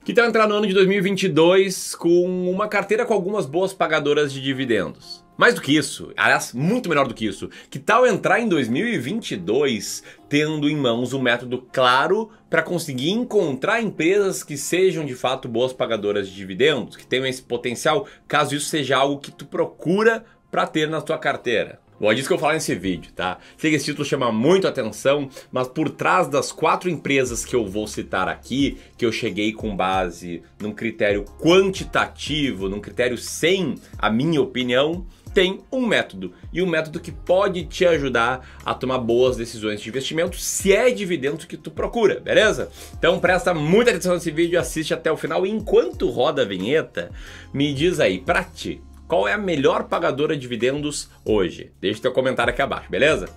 Que tal entrar no ano de 2022 com uma carteira com algumas boas pagadoras de dividendos? Mais do que isso, aliás, muito melhor do que isso, que tal entrar em 2022 tendo em mãos um método claro para conseguir encontrar empresas que sejam de fato boas pagadoras de dividendos, que tenham esse potencial, caso isso seja algo que tu procura para ter na tua carteira? Bom, é disso que eu vou falar nesse vídeo, tá? Sei que esse título chama muito atenção, mas por trás das 4 empresas que eu vou citar aqui, que eu cheguei com base num critério quantitativo, num critério sem a minha opinião, tem um método. E um método que pode te ajudar a tomar boas decisões de investimento, se é dividendo que tu procura, beleza? Então presta muita atenção nesse vídeo, assiste até o final e enquanto roda a vinheta, me diz aí, pra ti, qual é a melhor pagadora de dividendos hoje? Deixa teu comentário aqui abaixo, beleza?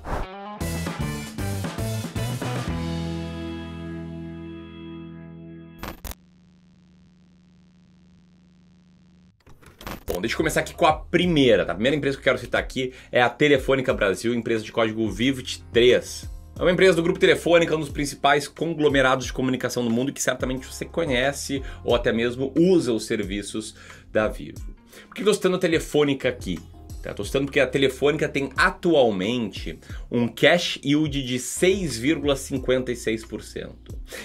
Bom, deixa eu começar aqui com a primeira, tá? A primeira empresa que eu quero citar aqui é a Telefônica Brasil, empresa de código VIVT3. É uma empresa do Grupo Telefônica, um dos principais conglomerados de comunicação do mundo que certamente você conhece ou até mesmo usa os serviços da Vivo. Por que eu estou citando a Telefônica aqui? Estou citando porque a Telefônica tem atualmente um cash yield de 6,56%.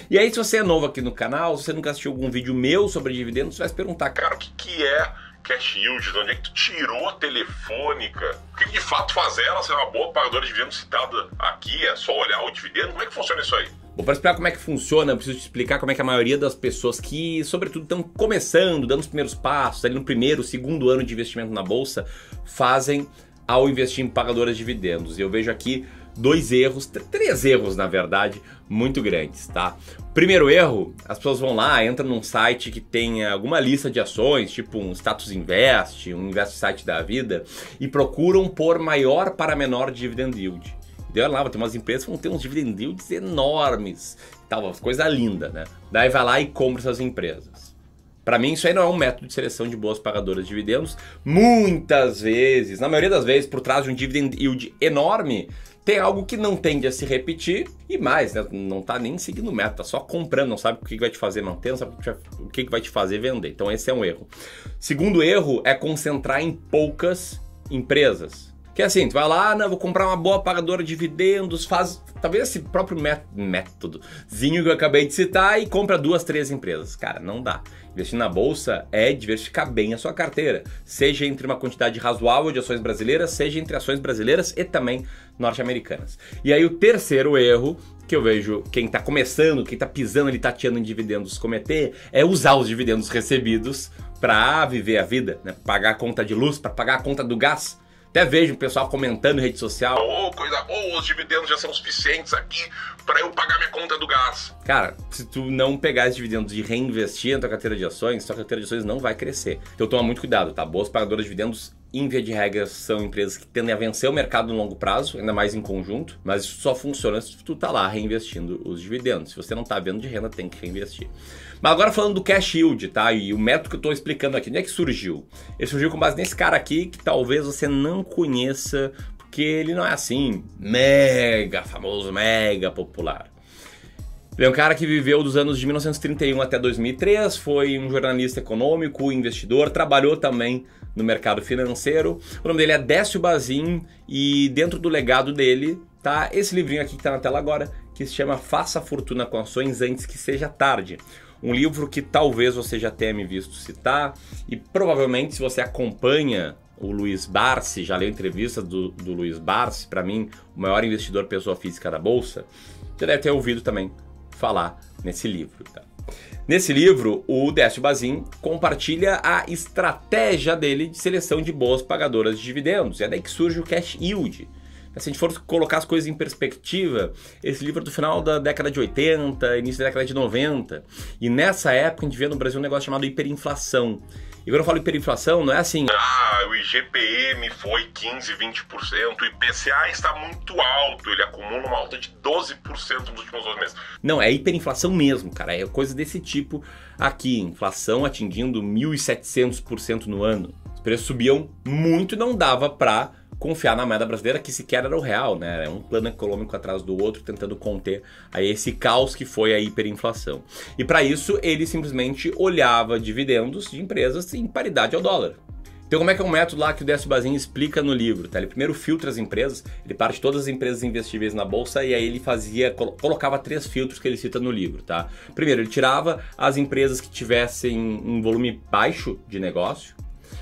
E aí, se você é novo aqui no canal, se você nunca assistiu algum vídeo meu sobre dividendos, você vai se perguntar, cara, o que é cash yield? De onde é que tu tirou a Telefônica? O que de fato faz ela ser uma boa pagadora de dividendos citada aqui? É só olhar o dividendo? Como é que funciona isso aí? Bom, para explicar como é que funciona, eu preciso te explicar como é que a maioria das pessoas que, sobretudo, estão começando, dando os primeiros passos, ali no primeiro, segundo ano de investimento na Bolsa, fazem ao investir em pagadoras de dividendos. E eu vejo aqui 2 erros, 3 erros, na verdade, muito grandes, tá? Primeiro erro, as pessoas vão lá, entram num site que tem alguma lista de ações, tipo um Status Invest, um Invest Site da vida, e procuram por maior para menor dividend yield. Olha lá, vai ter umas empresas que vão ter uns dividend yields enormes, tal, coisa linda, né? Daí vai lá e compra essas empresas. Para mim isso aí não é um método de seleção de boas pagadoras de dividendos. Muitas vezes, na maioria das vezes, por trás de um dividend yield enorme, tem algo que não tende a se repetir e mais, né? Não tá nem seguindo o método, tá só comprando, não sabe o que vai te fazer manter, não sabe o que vai te fazer vender. Então esse é um erro. Segundo erro é concentrar em poucas empresas. Que é assim, tu vai lá, vou comprar uma boa pagadora de dividendos, faz talvez esse próprio métodozinho que eu acabei de citar e compra 2, 3 empresas. Cara, não dá. Investir na Bolsa é diversificar bem a sua carteira, seja entre uma quantidade razoável de ações brasileiras, seja entre ações brasileiras e também norte-americanas. E aí o terceiro erro que eu vejo quem está começando, quem está pisando ali, tateando em dividendos cometer, é usar os dividendos recebidos para viver a vida, né? Pagar a conta de luz, para pagar a conta do gás. Até vejo o pessoal comentando em rede social. Oh, coisa boa, os dividendos já são suficientes aqui para eu pagar minha conta do gás. Cara, se tu não pegar esses dividendos e reinvestir na tua carteira de ações, tua carteira de ações não vai crescer. Então toma muito cuidado, tá? Boas pagadoras de dividendos, em via de regra, são empresas que tendem a vencer o mercado no longo prazo, ainda mais em conjunto, mas isso só funciona se tu tá lá reinvestindo os dividendos. Se você não tá vendo de renda, tem que reinvestir. Mas agora falando do cash yield, tá? E o método que eu tô explicando aqui, onde é que surgiu? Ele surgiu com base nesse cara aqui, que talvez você não conheça, porque ele não é assim, mega famoso, mega popular. Ele é um cara que viveu dos anos de 1931 até 2003, foi um jornalista econômico, investidor, trabalhou também no mercado financeiro. O nome dele é Décio Bazin e dentro do legado dele tá esse livrinho aqui que tá na tela agora, que se chama Faça Fortuna com Ações Antes que Seja Tarde. Um livro que talvez você já tenha me visto citar e provavelmente se você acompanha o Luiz Barsi, já leu entrevistas do Luiz Barsi, para mim o maior investidor pessoa física da Bolsa, você deve ter ouvido também falar nesse livro. Tá? Nesse livro, o Décio Bazin compartilha a estratégia dele de seleção de boas pagadoras de dividendos. É daí que surge o cash yield. Se a gente for colocar as coisas em perspectiva, esse livro é do final da década de 80, início da década de 90. E nessa época a gente vê no Brasil um negócio chamado hiperinflação. E quando eu falo hiperinflação, não é assim... o IGPM foi 15, 20%, o IPCA está muito alto, ele acumula uma alta de 12% nos últimos 12 meses. Não, é hiperinflação mesmo, cara, é coisa desse tipo aqui, inflação atingindo 1.700% no ano. Os preços subiam muito e não dava para confiar na moeda brasileira, que sequer era o real, né? É um plano econômico atrás do outro, tentando conter aí esse caos que foi a hiperinflação. E para isso, ele simplesmente olhava dividendos de empresas em paridade ao dólar. Então como é que é um método lá que o Décio Bazin explica no livro, tá? Ele primeiro filtra as empresas, ele parte de todas as empresas investíveis na bolsa e aí ele colocava 3 filtros que ele cita no livro, tá? Primeiro, ele tirava as empresas que tivessem um volume baixo de negócio.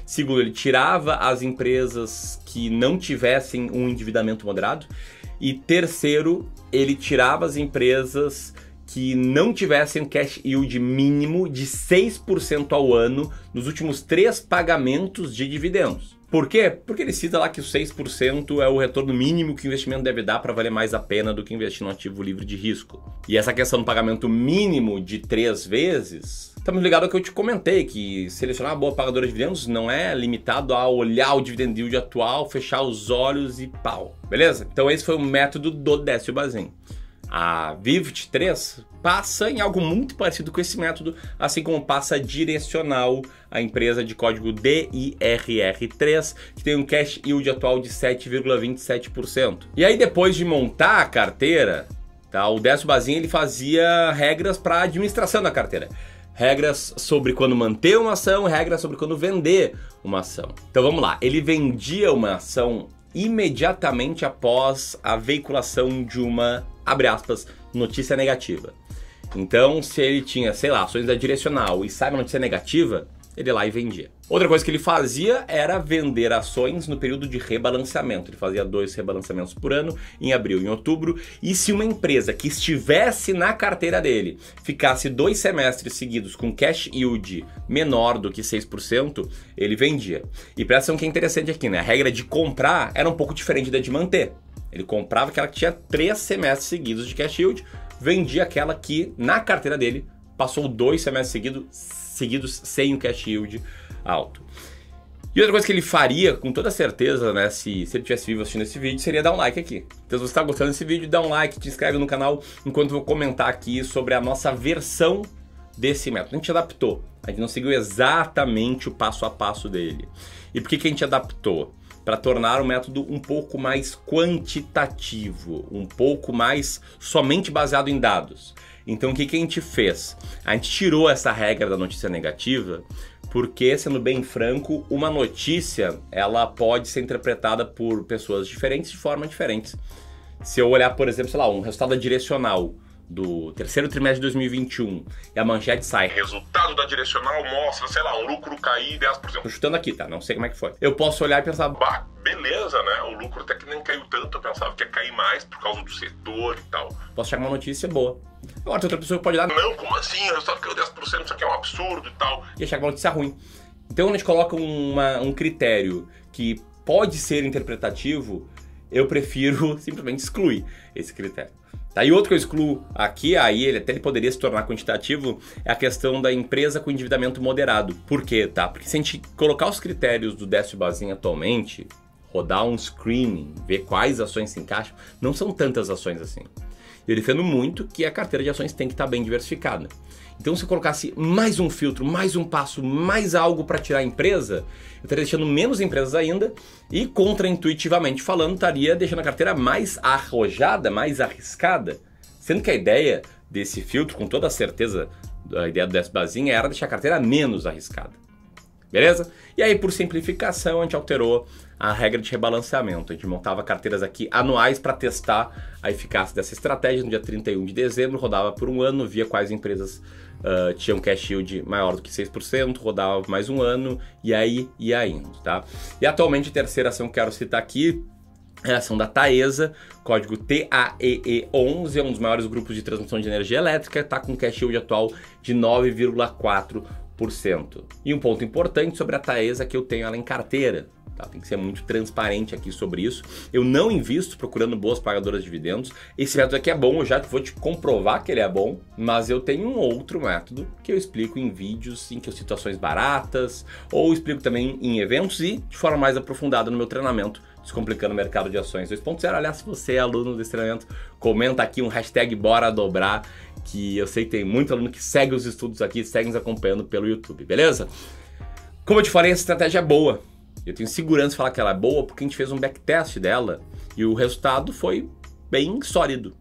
Segundo, ele tirava as empresas que não tivessem um endividamento moderado. E terceiro, ele tirava as empresas que não tivessem um cash yield mínimo de 6% ao ano nos últimos 3 pagamentos de dividendos. Por quê? Porque ele cita lá que o 6% é o retorno mínimo que o investimento deve dar para valer mais a pena do que investir no ativo livre de risco. E essa questão do pagamento mínimo de 3 vezes, estamos ligados ao que eu te comentei, que selecionar uma boa pagadora de dividendos não é limitado a olhar o dividend yield atual, fechar os olhos e pau, beleza? Então esse foi o método do Décio Bazin. A Vivt 3 passa em algo muito parecido com esse método, assim como passa a Direcional, a empresa de código DIRR3, que tem um cash yield atual de 7,27%. E aí depois de montar a carteira, tá, o Décio Bazin ele fazia regras para a administração da carteira. Regras sobre quando manter uma ação, regras sobre quando vender uma ação. Então vamos lá, ele vendia uma ação imediatamente após a veiculação de uma, abre aspas, notícia negativa. Então, se ele tinha, sei lá, ações da Direcional e sai uma notícia negativa, ele ia lá e vendia. Outra coisa que ele fazia era vender ações no período de rebalanceamento. Ele fazia 2 rebalanceamentos por ano, em abril e em outubro. E se uma empresa que estivesse na carteira dele ficasse 2 semestres seguidos com cash yield menor do que 6%, ele vendia. E presta atenção que é interessante aqui, né? A regra de comprar era um pouco diferente da de manter. Ele comprava aquela que tinha 3 semestres seguidos de cash yield, vendia aquela que na carteira dele passou 2 semestres seguidos sem o cash yield alto. E outra coisa que ele faria, com toda certeza, né, se ele tivesse vivo assistindo esse vídeo, seria dar um like aqui. Então se você está gostando desse vídeo, dá um like, te inscreve no canal, enquanto eu vou comentar aqui sobre a nossa versão desse método. A gente adaptou, a gente não seguiu exatamente o passo a passo dele. E por que a gente adaptou? Para tornar o método um pouco mais quantitativo, um pouco mais somente baseado em dados. Então o que a gente fez? A gente tirou essa regra da notícia negativa porque, sendo bem franco, uma notícia ela pode ser interpretada por pessoas diferentes de forma diferentes. Se eu olhar, por exemplo, sei lá, um resultado da Direcional do terceiro trimestre de 2021 e a manchete sai: resultado da Direcional mostra, sei lá, um lucro cair 10%. Tô chutando aqui, tá? Não sei como é que foi. Eu posso olhar e pensar, bah, beleza, né? O lucro até que nem caiu tanto, eu pensava que ia cair mais por causa do setor e tal. Posso achar uma notícia boa. Agora, tem outra pessoa que pode olhar, não, como assim? O resultado caiu 10%, isso aqui é um absurdo e tal. E achar uma notícia ruim. Então, quando a gente coloca um critério que pode ser interpretativo, eu prefiro simplesmente excluir esse critério. Tá? E outro que eu excluo aqui, aí ele poderia se tornar quantitativo, é a questão da empresa com endividamento moderado. Por quê? Tá? Porque se a gente colocar os critérios do Décio Bazin atualmente, rodar um screening, ver quais ações se encaixam, não são tantas ações assim. Eu defendo muito que a carteira de ações tem que estar bem diversificada. Então, se eu colocasse mais um filtro, mais um passo, mais algo para tirar a empresa, eu estaria deixando menos empresas ainda e, contraintuitivamente falando, estaria deixando a carteira mais arrojada, mais arriscada. Sendo que a ideia desse filtro, com toda a certeza, a ideia do Décio Bazin era deixar a carteira menos arriscada. Beleza? E aí, por simplificação, a gente alterou a regra de rebalanceamento. A gente montava carteiras aqui anuais para testar a eficácia dessa estratégia. No dia 31 de dezembro, rodava por um ano, via quais empresas tinham cash yield maior do que 6%, rodava mais um ano e aí ia indo, tá? E atualmente a terceira ação que eu quero citar aqui é a ação da Taesa, código TAEE11, é um dos maiores grupos de transmissão de energia elétrica, está com cash yield atual de 9,4%. E um ponto importante sobre a Taesa é que eu tenho ela em carteira. Tá? Tem que ser muito transparente aqui sobre isso. Eu não invisto procurando boas pagadoras de dividendos. Esse método aqui é bom, eu já vou te comprovar que ele é bom, mas eu tenho um outro método que eu explico em vídeos em que eu cito ações baratas, ou explico também em eventos e de forma mais aprofundada no meu treinamento Descomplicando o Mercado de Ações 2.0. Aliás, se você é aluno desse treinamento, comenta aqui um hashtag Bora Dobrar, que eu sei que tem muito aluno que segue os estudos aqui, segue nos acompanhando pelo YouTube, beleza? Como eu te falei, essa estratégia é boa. Eu tenho segurança de falar que ela é boa porque a gente fez um backtest dela e o resultado foi bem sólido.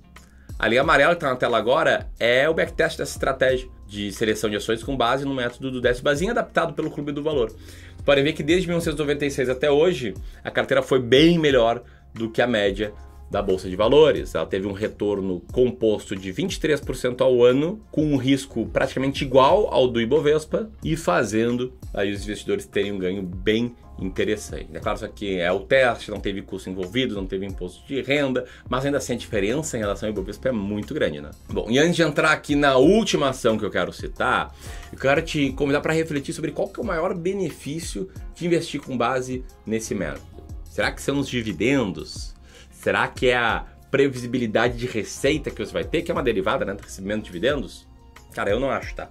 A linha amarela que está na tela agora é o backtest dessa estratégia de seleção de ações com base no método do Décio Bazin, adaptado pelo Clube do Valor. Vocês podem ver que desde 1996 até hoje, a carteira foi bem melhor do que a média da Bolsa de Valores. Ela teve um retorno composto de 23% ao ano, com um risco praticamente igual ao do Ibovespa e fazendo aí os investidores terem um ganho bem interessante. É claro, isso aqui é o teste, não teve custo envolvido, não teve imposto de renda, mas ainda assim a diferença em relação ao Ibovespa é muito grande, né? Bom, e antes de entrar aqui na última ação que eu quero citar, eu quero te convidar para refletir sobre qual que é o maior benefício de investir com base nesse método. Será que são os dividendos? Será que é a previsibilidade de receita que você vai ter, que é uma derivada, né, do recebimento de dividendos? Cara, eu não acho, tá?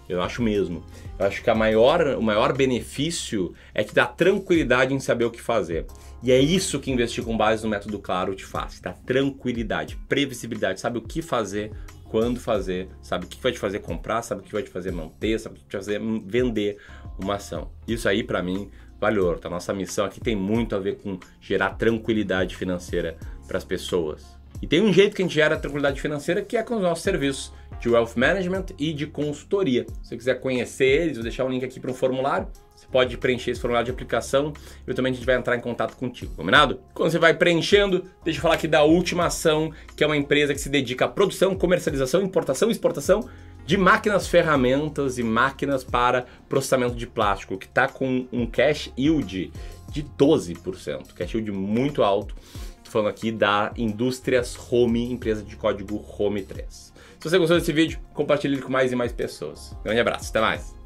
Eu acho mesmo. Eu acho que o maior benefício é te dar tranquilidade em saber o que fazer. E é isso que investir com base no método Claro te faz. Dá tranquilidade, previsibilidade, sabe o que fazer, quando fazer, sabe o que vai te fazer comprar, sabe o que vai te fazer manter, sabe o que vai te fazer vender uma ação. Isso aí, pra mim, vale ouro. A nossa missão aqui tem muito a ver com gerar tranquilidade financeira para as pessoas. E tem um jeito que a gente gera tranquilidade financeira, que é com os nossos serviços de Wealth Management e de consultoria. Se você quiser conhecer eles, vou deixar um link aqui para um formulário. Você pode preencher esse formulário de aplicação e também a gente vai entrar em contato contigo, combinado? Quando você vai preenchendo, deixa eu falar aqui da última ação, que é uma empresa que se dedica à produção, comercialização, importação e exportação de máquinas, ferramentas e máquinas para processamento de plástico, que está com um cash yield de 12%, cash yield muito alto. Estou falando aqui da Indústrias Home, empresa de código HOME3. Se você gostou desse vídeo, compartilhe ele com mais e mais pessoas. Grande abraço, até mais!